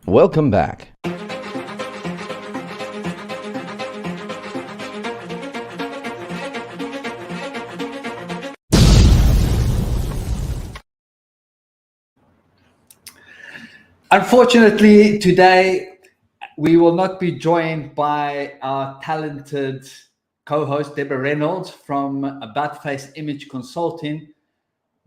Welcome back. Unfortunately, today we will not be joined by our talented co-host Deborah Reynolds from About Face Image Consulting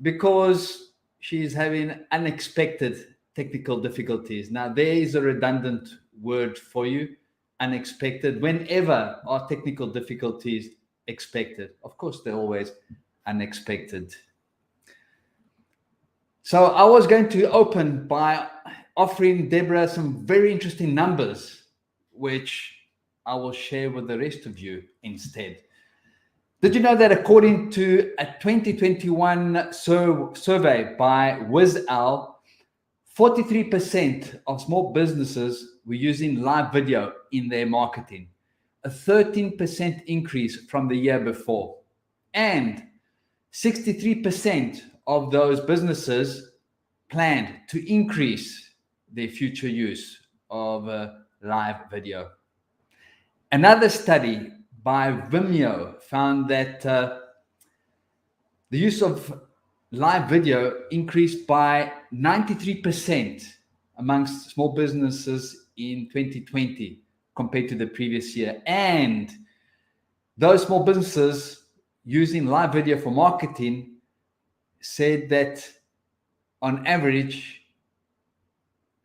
because she's having unexpected technical difficulties. Now, there is a redundant word for you, unexpected. Whenever are technical difficulties expected? Of course, they're always unexpected. So I was going to open by offering Deborah some very interesting numbers, which I will share with the rest of you instead. Did you know that according to a 2021 survey by WizOwl, 43% of small businesses were using live video in their marketing, a 13% increase from the year before. And 63% of those businesses planned to increase their future use of live video. Another study by Vimeo found that the use of live video increased by 93% amongst small businesses in 2020 compared to the previous year. And those small businesses using live video for marketing said that on average,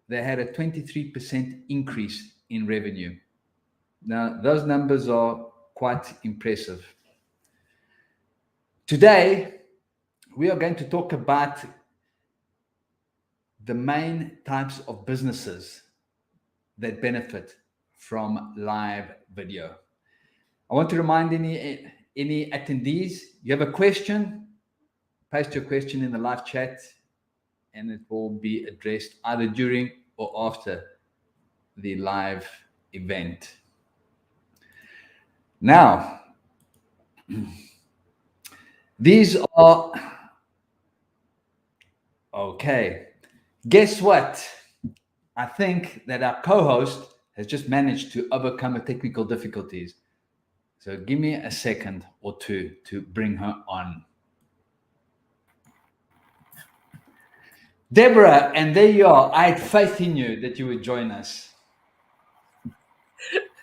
they had a 23% increase in revenue. Now, those numbers are quite impressive. Today, we are going to talk about the main types of businesses that benefit from live video. I want to remind any attendees, you have a question, post your question in the live chat and it will be addressed either during or after the live event. Now, these are, okay, guess what? I think that our co-host has just managed to overcome the technical difficulties. So give me a second or two to bring her on. Deborah, and there you are. I had faith in you that you would join us.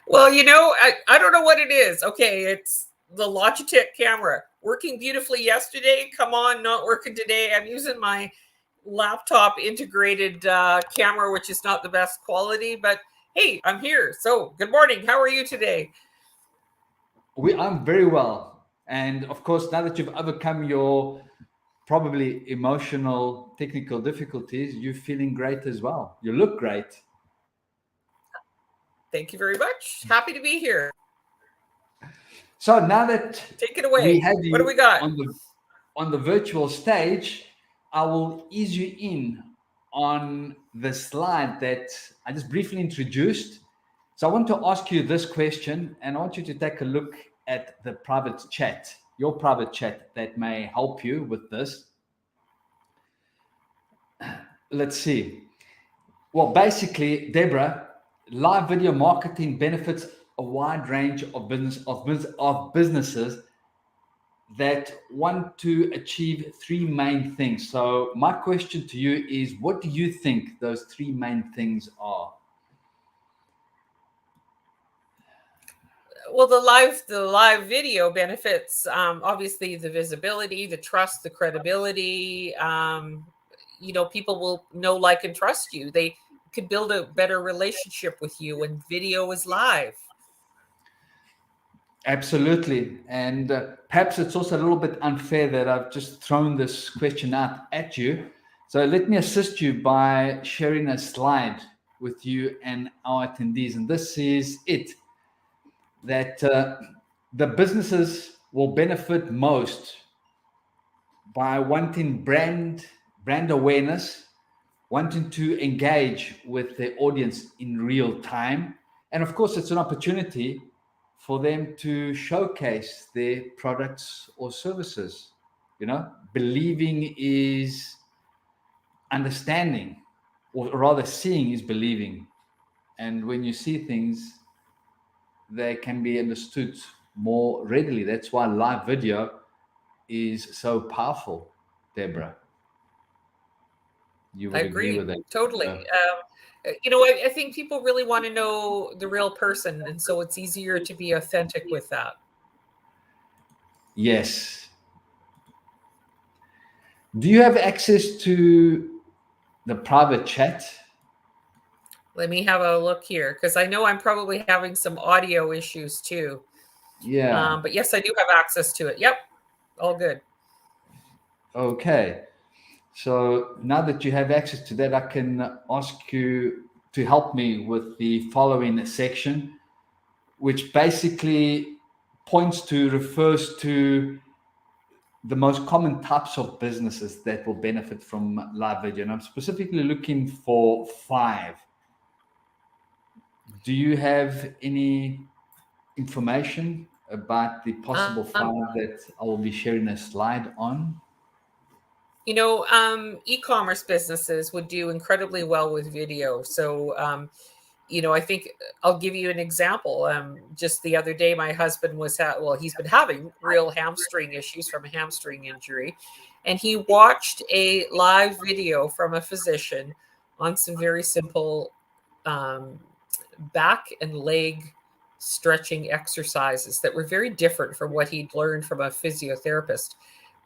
Well, you know, I don't know what it is. Okay, it's the Logitech camera. Working beautifully yesterday. Come on, not working today. I'm using my laptop integrated camera, which is not the best quality, but hey, I'm here. So good morning. How are you today? I'm very well. And of course, now that you've overcome your probably emotional technical difficulties, you're feeling great as well. You look great. Thank you very much. Happy to be here. So now that take it away, we have you what do we got on the virtual stage, I will ease you in on the slide that I just briefly introduced. So I want to ask you this question, and I want you to take a look at the private chat, your private chat that may help you with this. Let's see. Well, basically, Deborah, live video marketing benefits a wide range of businesses that want to achieve three main things. So my question to you is, what do you think those three main things are? Well, the live video benefits, obviously the visibility, the trust, the credibility. You know, people will know, like, and trust you. They could build a better relationship with you when video is live. Absolutely. And perhaps it's also a little bit unfair that I've just thrown this question out at you. So let me assist you by sharing a slide with you and our attendees. And this is it, that the businesses will benefit most by wanting brand awareness, wanting to engage with their audience in real time. And of course, it's an opportunity for them to showcase their products or services. You know, believing is understanding. or rather seeing is believing. And when you see things, they can be understood more readily. That's why live video is so powerful, Deborah. You I would agree agree with that? totally. Uh, I think people really want to know the real person, and so it's easier to be authentic with that. yes. Do you have access to the private chat? Let me have a look here because I know I'm probably having some audio issues too. Yeah. But yes, I do have access to it. Yep, all good. Okay. So now that you have access to that, I can ask you to help me with the following section, which basically refers to the most common types of businesses that will benefit from live video. And I'm specifically looking for 5. Do you have any information about the possible 5 that I will be sharing a slide on? E-commerce businesses would do incredibly well with video. So, I think I'll give you an example. Just the other day, my husband he's been having real hamstring issues from a hamstring injury. And he watched a live video from a physician on some very simple um, back and leg stretching exercises that were very different from what he'd learned from a physiotherapist.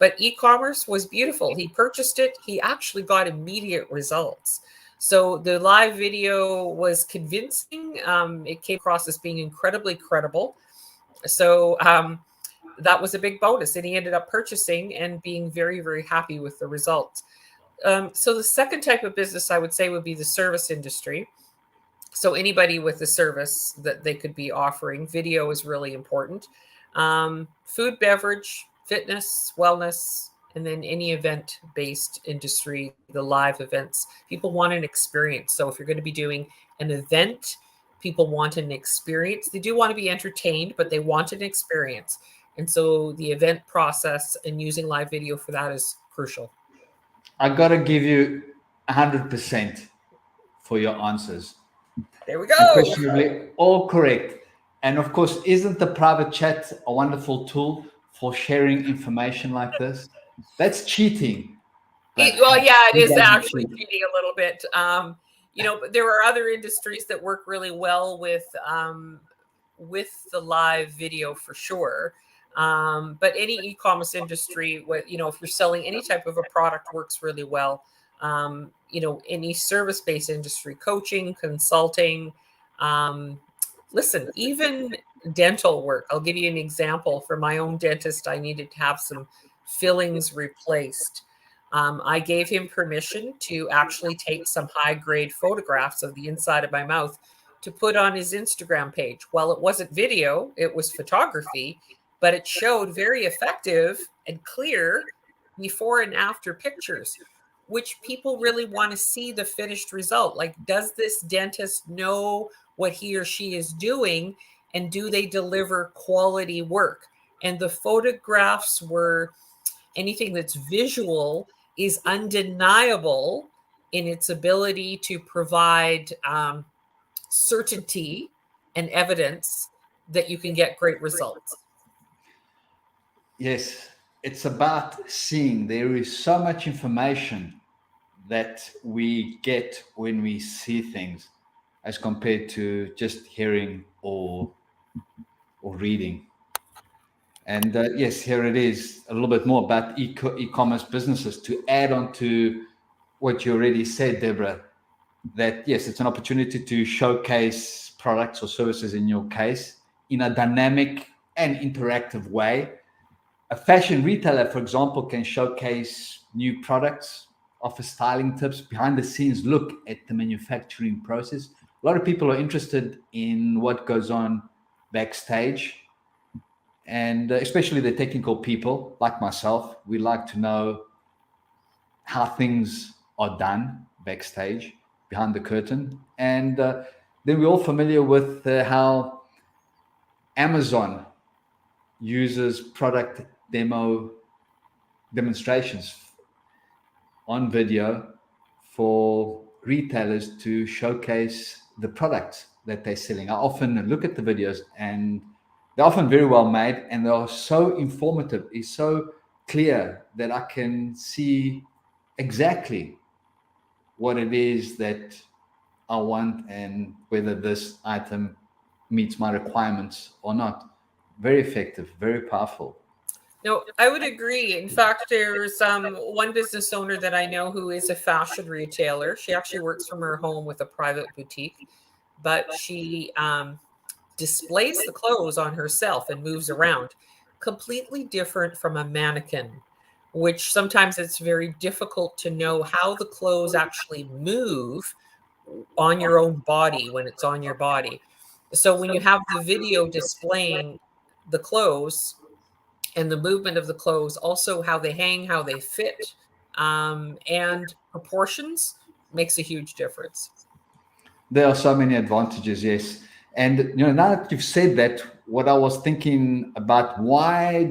But e-commerce was beautiful. He purchased it. He actually got immediate results. So the live video was convincing. It came across as being incredibly credible. So that was a big bonus. And he ended up purchasing and being very, very happy with the results. So the second type of business I would say would be the service industry. So anybody with a service that they could be offering, video is really important. Food, beverage, fitness, wellness, and then any event-based industry, the live events. People want an experience. So if you're going to be doing an event, people want an experience. They do want to be entertained, but they want an experience. And so the event process and using live video for that is crucial. I got to give you 100% for your answers. There we go. Unquestionably, all correct. And of course, isn't the private chat a wonderful tool for sharing information like this? That's cheating. But It who is doesn't actually cheat? cheating a little bit. But there are other industries that work really well with the live video for sure. But any e-commerce industry, if you're selling any type of a product, works really well. Any service-based industry, coaching, consulting. Listen, even dental work. I'll give you an example. For my own dentist, I needed to have some fillings replaced. I gave him permission to actually take some high-grade photographs of the inside of my mouth to put on his Instagram page. Well, it wasn't video, it was photography, but it showed very effective and clear before and after pictures, which people really want to see the finished result. Like, does this dentist know what he or she is doing, and do they deliver quality work? And the photographs were anything that's visual is undeniable in its ability to provide certainty and evidence that you can get great results. Yes, it's about seeing. There is so much information that we get when we see things as compared to just hearing or reading. And yes, here it is a little bit more about e-commerce businesses to add on to what you already said, Deborah, that yes, it's an opportunity to showcase products or services in your case in a dynamic and interactive way. A fashion retailer, for example, can showcase new products, offer styling tips, behind the scenes look at the manufacturing process. A lot of people are interested in what goes on backstage, and especially the technical people like myself. We like to know how things are done backstage, behind the curtain. And then we're all familiar with how Amazon uses product demonstrations on video for retailers to showcase the products that they're selling. I often look at the videos, and they're often very well made, and they're so informative. It's so clear that I can see exactly what it is that I want and whether this item meets my requirements or not. Very effective, very powerful. No, I would agree. In fact, there's one business owner that I know who is a fashion retailer. She actually works from her home with a private boutique, but she displays the clothes on herself and moves around. Completely different from a mannequin, which sometimes it's very difficult to know how the clothes actually move on your own body when it's on your body. So when you have the video displaying the clothes and the movement of the clothes, also how they hang, how they fit, and proportions makes a huge difference. There are so many advantages, yes. And now that you've said that, what I was thinking about, why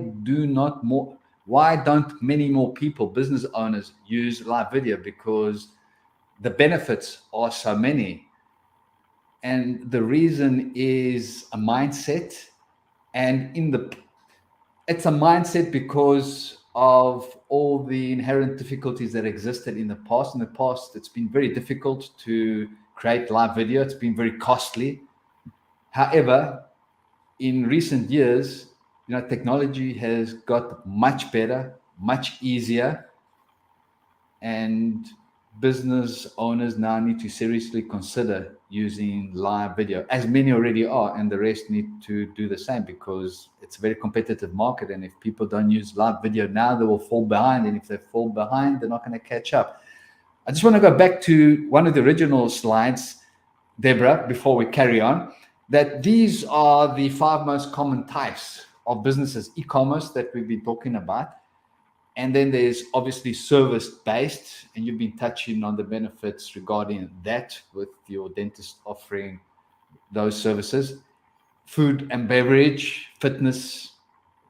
don't many more people, business owners, use live video? Because the benefits are so many. And the reason is a mindset. And it's a mindset because of all the inherent difficulties that existed in the past. In the past, it's been very difficult to create live video. It's been very costly. However, in recent years, technology has got much better, much easier, and business owners now need to seriously consider using live video, as many already are, and the rest need to do the same, because it's a very competitive market. And if people don't use live video now, they will fall behind. And if they fall behind, they're not going to catch up. I just want to go back to one of the original slides, Deborah, before we carry on, that these are the 5 most common types of businesses, e-commerce, that we've been talking about. And then there's obviously service-based, and you've been touching on the benefits regarding that with your dentist offering those services. Food and beverage, fitness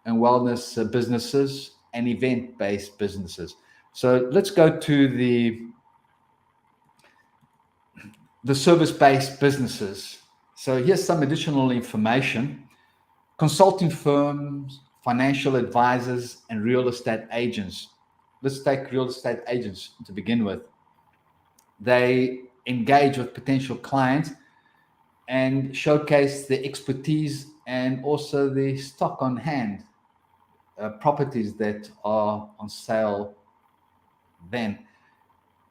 and wellness businesses, and event-based businesses. So let's go to the service-based businesses. So here's some additional information. Consulting firms, financial advisors, and real estate agents. Let's take real estate agents to begin with. They engage with potential clients and showcase their expertise and also the stock on hand, properties that are on sale then.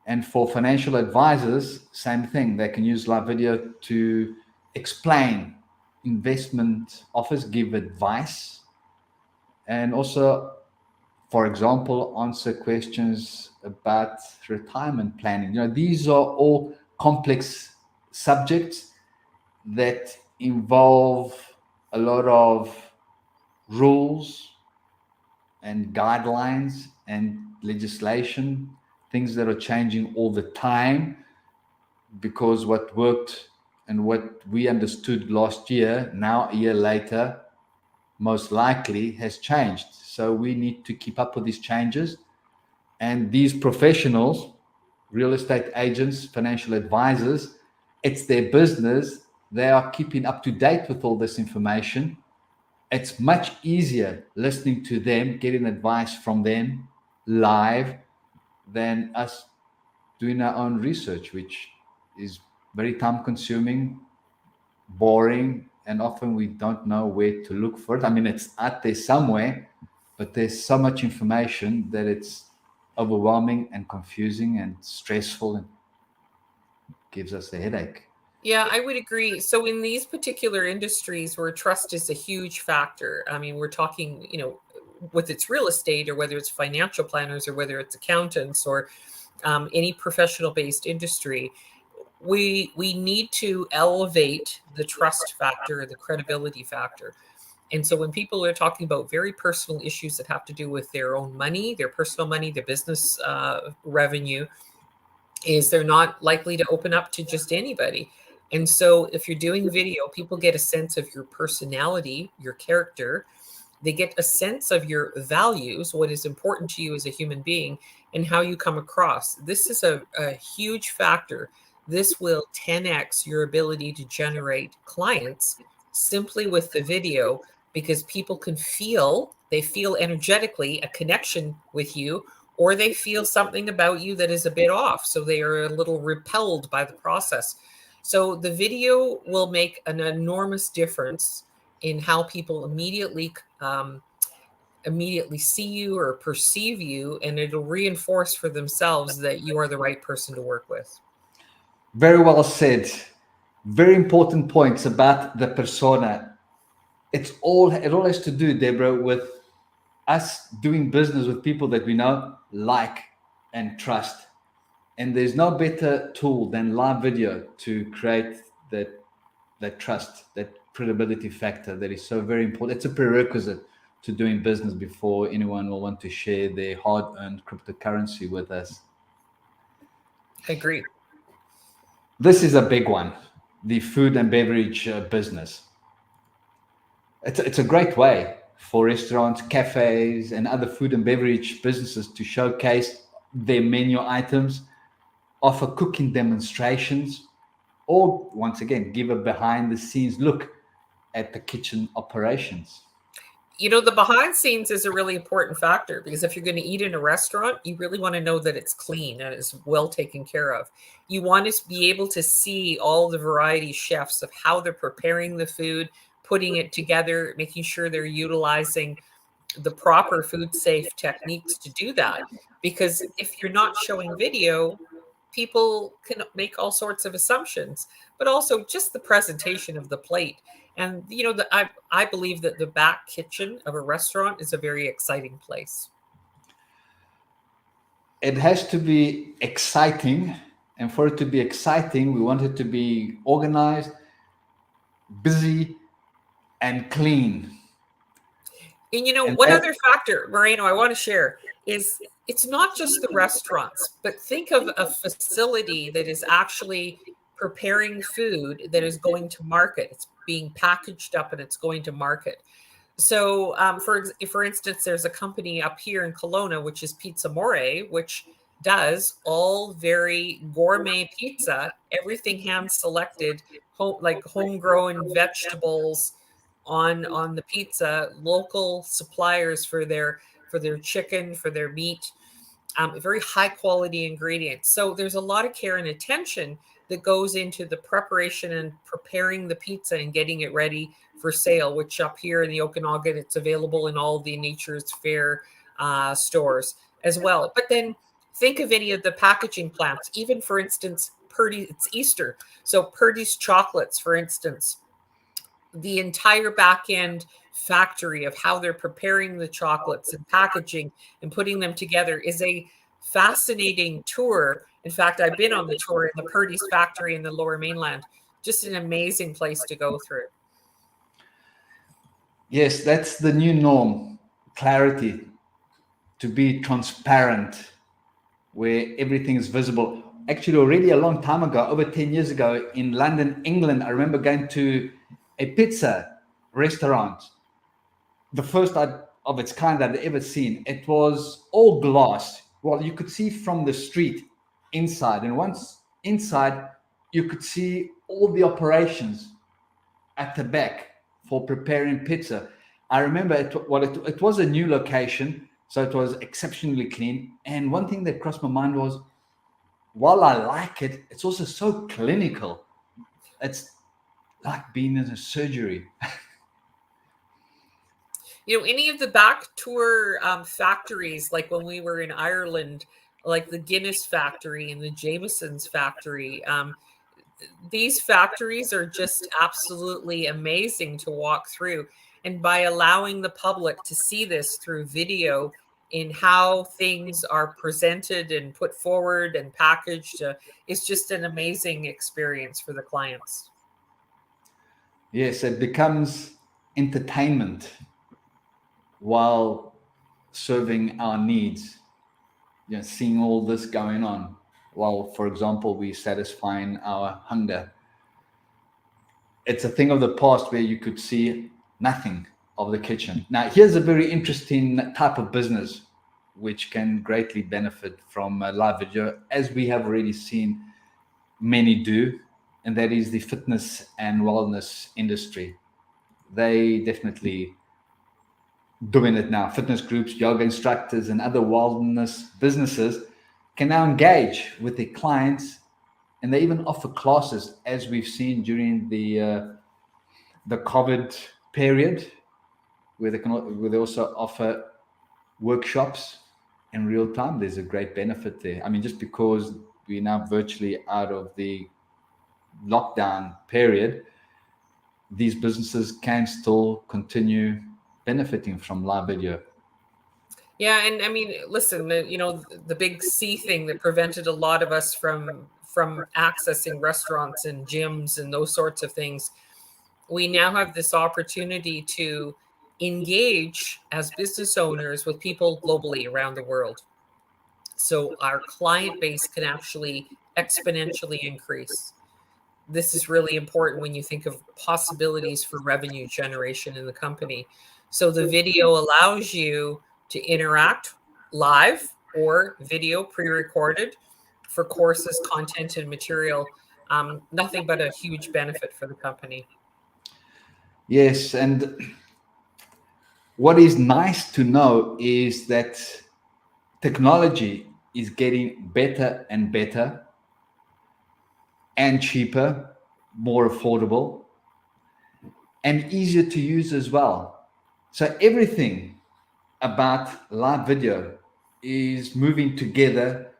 And for financial advisors, same thing. They can use live video to explain investment offers, give advice, and also, for example, answer questions about retirement planning. These are all complex subjects that involve a lot of rules and guidelines and legislation, things that are changing all the time, because what worked and what we understood last year, now a year later, most likely has changed. So we need to keep up with these changes. And these professionals, real estate agents, financial advisors, it's their business. They are keeping up to date with all this information. It's much easier listening to them, getting advice from them live, than us doing our own research, which is very time consuming, boring, and often we don't know where to look for it. I mean, it's out there somewhere, but there's so much information that it's overwhelming and confusing and stressful and gives us a headache. Yeah, I would agree. So in these particular industries where trust is a huge factor, I mean, we're talking, whether it's real estate or whether it's financial planners or whether it's accountants or any professional-based industry, we need to elevate the trust factor, the credibility factor. And so when people are talking about very personal issues that have to do with their own money, their personal money, their business revenue, is they're not likely to open up to just anybody. And so if you're doing video, people get a sense of your personality, your character. They get a sense of your values, what is important to you as a human being, and how you come across. This is a huge factor This will 10x your ability to generate clients simply with the video, because people can they feel energetically a connection with you, or they feel something about you that is a bit off. So they are a little repelled by the process. So the video will make an enormous difference in how people immediately see you or perceive you, and it'll reinforce for themselves that you are the right person to work with. Very well said. Very important points about the persona. It all has to do, Deborah, with us doing business with people that we know, like, and trust. And there's no better tool than live video to create that trust, that credibility factor that is so very important. It's a prerequisite to doing business before anyone will want to share their hard-earned cryptocurrency with us. I agree. This is a big one, the food and beverage business. It's a great way for restaurants, cafes, and other food and beverage businesses to showcase their menu items, offer cooking demonstrations, or once again, give a behind the scenes look at the kitchen operations. You know, the behind scenes is a really important factor, because if you're going to eat in a restaurant, you really want to know that it's clean and it's well taken care of. You want to be able to see all the variety chefs of how they're preparing the food, putting it together, making sure they're utilizing the proper food safe techniques to do that. Because if you're not showing video, people can make all sorts of assumptions, but also just the presentation of the plate. And you know, I believe that the back kitchen of a restaurant is a very exciting place. It has to be exciting, and for it to be exciting, we want it to be organized, busy, and clean. And you know, one other factor, Moreno, I want to share is it's not just the restaurants, but think of a facility that is actually preparing food that is going to market. It's being packaged up and it's going to market. So, for instance, there's a company up here in Kelowna, which is Pizza More, which does all very gourmet pizza, everything hand selected, like homegrown vegetables on the pizza, local suppliers for their chicken, for their meat, very high quality ingredients. So there's a lot of care and attention that goes into the preparation and preparing the pizza and getting it ready for sale, which up here in the Okanagan, it's available in all the Nature's Fair stores as well. But then think of any of the packaging plants, even for instance, Purdy, it's Easter. So Purdy's chocolates, for instance, the entire back end factory of how they're preparing the chocolates and packaging and putting them together is a fascinating tour. In fact, I've been on the tour in the Purdy's factory in the Lower Mainland. Just an amazing place to go through. Yes, that's the new norm. Clarity, to be transparent, where everything is visible. Actually, already a long time ago, over 10 years ago in London, England, I remember going to a pizza restaurant, the first of its kind I'd ever seen. It was all glass. Well, you could see from the street inside, and once inside, you could see all the operations at the back for preparing pizza. I remember it was a new location, so it was exceptionally clean. And one thing that crossed my mind was, while I like it, it's also so clinical. It's like being in a surgery. You know, any of the back tour factories, like when we were in Ireland, like the Guinness factory and the Jameson's factory, these factories are just absolutely amazing to walk through. And by allowing the public to see this through video in how things are presented and put forward and packaged, it's just an amazing experience for the clients. Yes, it becomes entertainment while serving our needs. You know, seeing all this going on while, for example, we're satisfying our hunger. It's a thing of the past where you could see nothing of the kitchen. Now, here's a very interesting type of business which can greatly benefit from live video, as we have already seen many do, and that is the fitness and wellness industry. They definitely doing it now. Fitness groups, yoga instructors, and other wellness businesses can now engage with their clients, and they even offer classes, as we've seen during the COVID period, where they also offer workshops in real time. There's a great benefit there. I mean, just because we're now virtually out of the lockdown period, these businesses can still continue benefiting from live video. Yeah, and I mean, listen, the big C thing that prevented a lot of us from accessing restaurants and gyms and those sorts of things, we now have this opportunity to engage as business owners with people globally around the world. So our client base can actually exponentially increase. This is really important when you think of possibilities for revenue generation in the company. So the video allows you to interact live or video pre-recorded for courses, content, and material. Nothing but a huge benefit for the company. Yes, and what is nice to know is that technology is getting better and better and cheaper, more affordable, and easier to use as well. So everything about live video is moving together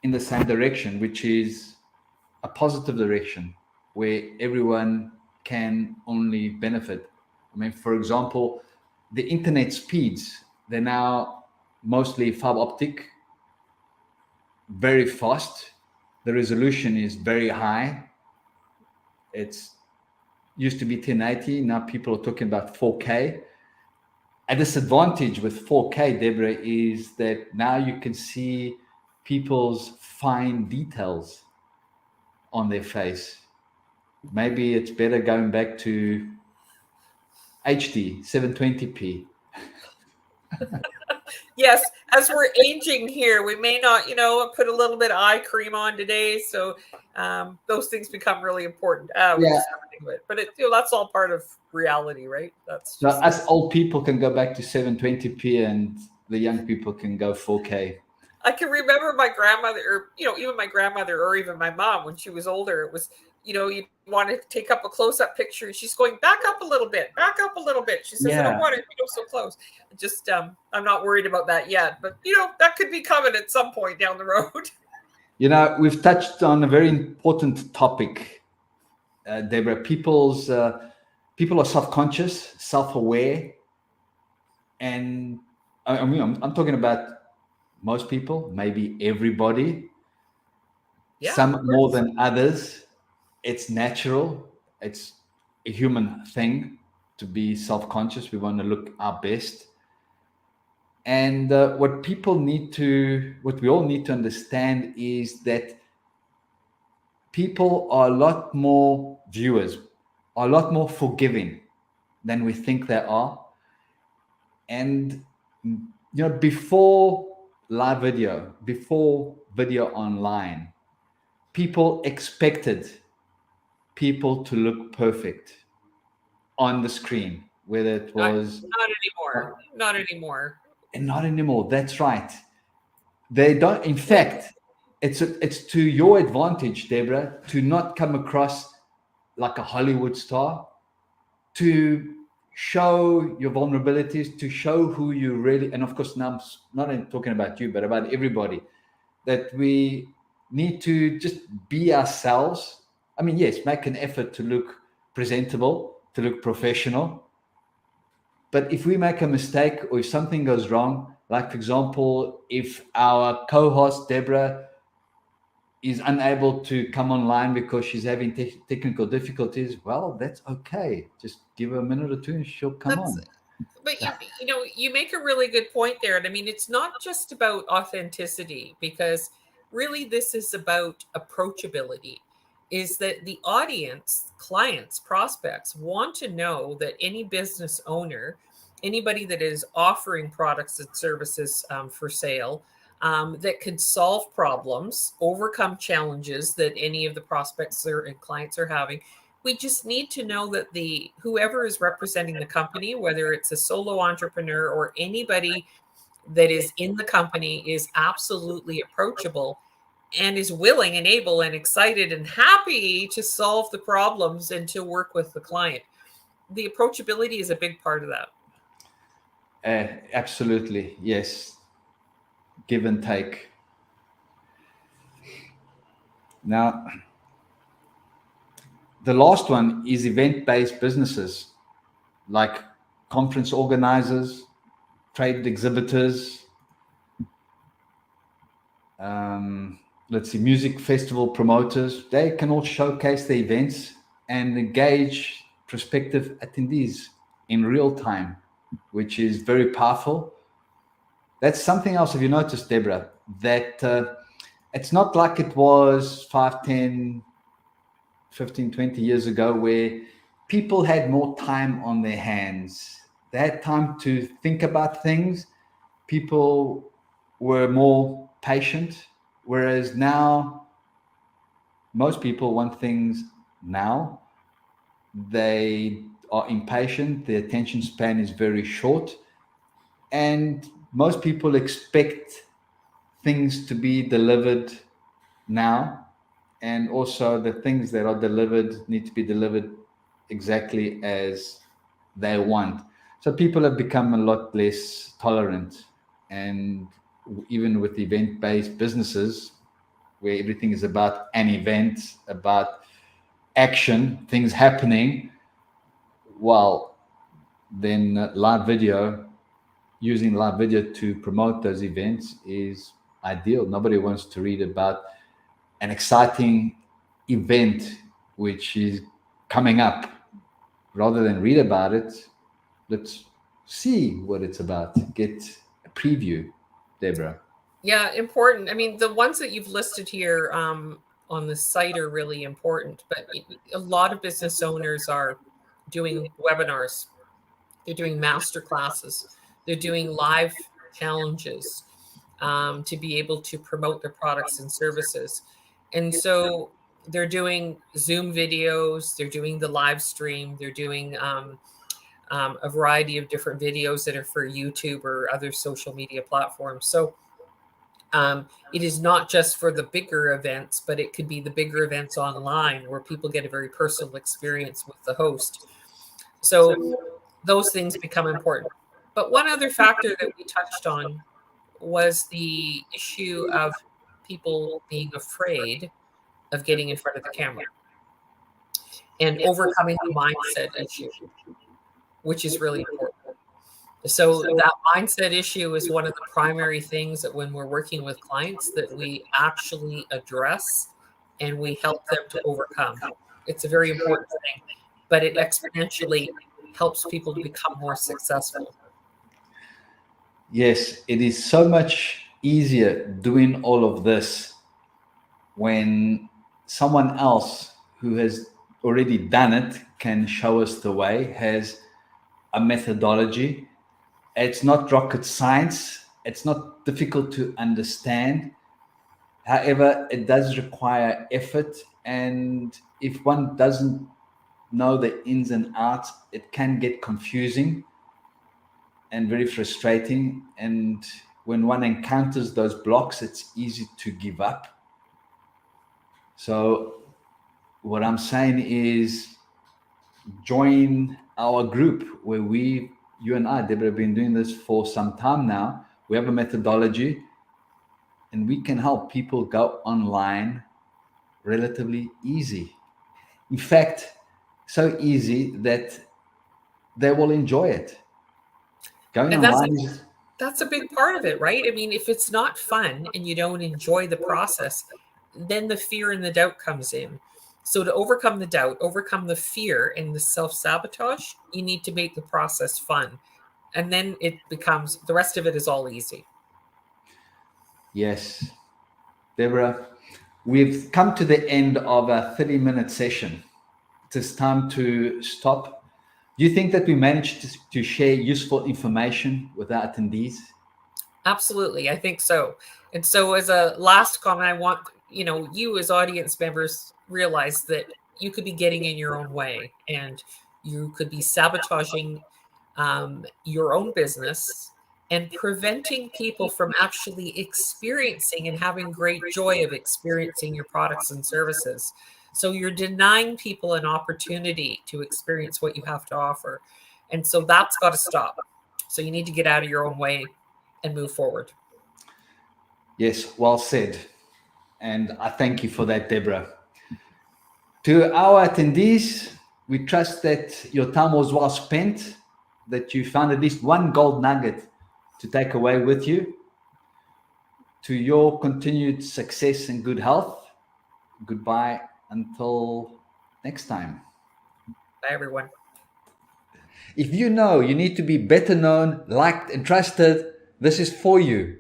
in the same direction, which is a positive direction where everyone can only benefit. I mean, for example, the internet speeds, they're now mostly fiber optic, very fast. The resolution is very high. It's used to be 1080. Now people are talking about 4K. A disadvantage with 4K, Deborah, is that now you can see people's fine details on their face. Maybe it's better going back to HD, 720p. Yes, as we're aging here, we may not, put a little bit of eye cream on today. So those things become really important. Yeah. But that's all part of reality, right? That's just... So us old people can go back to 720p and the young people can go 4K. I can remember my grandmother, or, even my grandmother, or even my mom, when she was older, it was, you want to take up a close-up picture. She's going, back up a little bit. She says, I don't want it, so close. Just, I'm not worried about that yet, but, that could be coming at some point down the road. We've touched on a very important topic, Deborah. People are self-conscious, self-aware, and I mean, I'm talking about most people, maybe everybody, some more than others. It's natural. It's a human thing to be self-conscious. We want to look our best. And what we all need to understand is that people are a lot more viewers, are a lot more forgiving than we think they are. And, before live video, before video online, people expected people to look perfect on the screen, whether it was... Not anymore. And not anymore. That's right. They don't. In fact, it's to your advantage, Deborah, to not come across like a Hollywood star, to show your vulnerabilities, to show who you really... And of course, now I'm not only talking about you, but about everybody, that we need to just be ourselves. I mean, yes, make an effort to look presentable, to look professional. But if we make a mistake or if something goes wrong, like, for example, if our co-host, Deborah, is unable to come online because she's having technical difficulties, well, that's okay. Just give her a minute or two and she'll come on. But you make a really good point there. And I mean, it's not just about authenticity, because really this is about approachability. Is that the audience, clients, prospects want to know that any business owner, anybody that is offering products and services for sale, that could solve problems, overcome challenges that any of the prospects and clients are having. We just need to know that whoever is representing the company, whether it's a solo entrepreneur or anybody that is in the company, is absolutely approachable and is willing and able and excited and happy to solve the problems and to work with the client. The approachability is a big part of that. Absolutely, yes. Give and take. Now, the last one is event-based businesses like conference organizers, trade exhibitors, let's see, music festival promoters. They can all showcase their events and engage prospective attendees in real time, which is very powerful. That's something else, have you noticed, Deborah, that it's not like it was 5, 10, 15, 20 years ago where people had more time on their hands. They had time to think about things. People were more patient, whereas now most people want things now. They are impatient. Their attention span is very short. And most people expect things to be delivered now. And also the things that are delivered need to be delivered exactly as they want. So people have become a lot less tolerant. And even with event-based businesses, where everything is about an event, about action, things happening, well, then using live video to promote those events is ideal. Nobody wants to read about an exciting event which is coming up. Rather than read about it, let's see what it's about. Get a preview, Deborah. Yeah, important. I mean, the ones that you've listed here on the site are really important, but a lot of business owners are doing webinars. They're doing master classes. They're doing live challenges to be able to promote their products and services. And so they're doing Zoom videos. They're doing the live stream. They're doing a variety of different videos that are for YouTube or other social media platforms. So it is not just for the bigger events, but it could be the bigger events online where people get a very personal experience with the host. So those things become important. But one other factor that we touched on was the issue of people being afraid of getting in front of the camera and overcoming the mindset issue, which is really important. So that mindset issue is one of the primary things that when we're working with clients that we actually address and we help them to overcome. It's a very important thing, but it exponentially helps people to become more successful. Yes, it is so much easier doing all of this when someone else who has already done it can show us the way, has a methodology. It's not rocket science. It's not difficult to understand. However, it does require effort. And if one doesn't know the ins and outs, it can get confusing and very frustrating. And when one encounters those blocks, it's easy to give up. So what I'm saying is join our group where you and I, Deborah, have been doing this for some time now. We have a methodology and we can help people go online relatively easy. In fact, so easy that they will enjoy it. Going And online that's a big part of it, right? I mean, if it's not fun and you don't enjoy the process, then the fear and the doubt comes in. So to overcome the doubt, overcome the fear and the self-sabotage, you need to make the process fun. And then it becomes, the rest of it is all easy. Yes. Deborah, we've come to the end of a 30-minute session. It is time to stop. Do you think that we managed to share useful information with our attendees? Absolutely. I think so. And so as a last comment, I want, you as audience members realize that you could be getting in your own way and you could be sabotaging your own business and preventing people from actually experiencing and having great joy of experiencing your products and services. So you're denying people an opportunity to experience what you have to offer. And so that's got to stop. So you need to get out of your own way and move forward. Yes, well said. And I thank you for that, Deborah. To our attendees, we trust that your time was well spent, that you found at least one gold nugget to take away with you. To your continued success and good health, goodbye until next time. Bye, everyone. If you know you need to be better known, liked, and trusted, this is for you.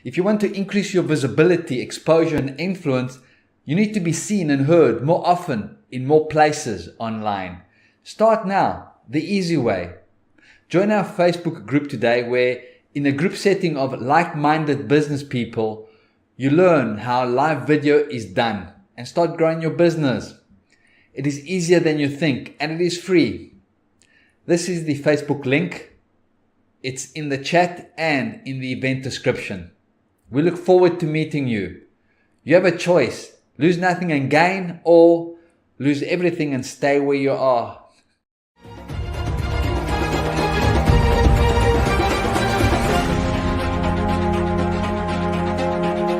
If you want to increase your visibility, exposure, and influence, you need to be seen and heard more often in more places online. Start now, the easy way. Join our Facebook group today where, in a group setting of like-minded business people, you learn how live video is done and start growing your business. It is easier than you think and it is free. This is the Facebook link. It's in the chat and in the event description. We look forward to meeting you. You have a choice. Lose nothing and gain, or lose everything and stay where you are.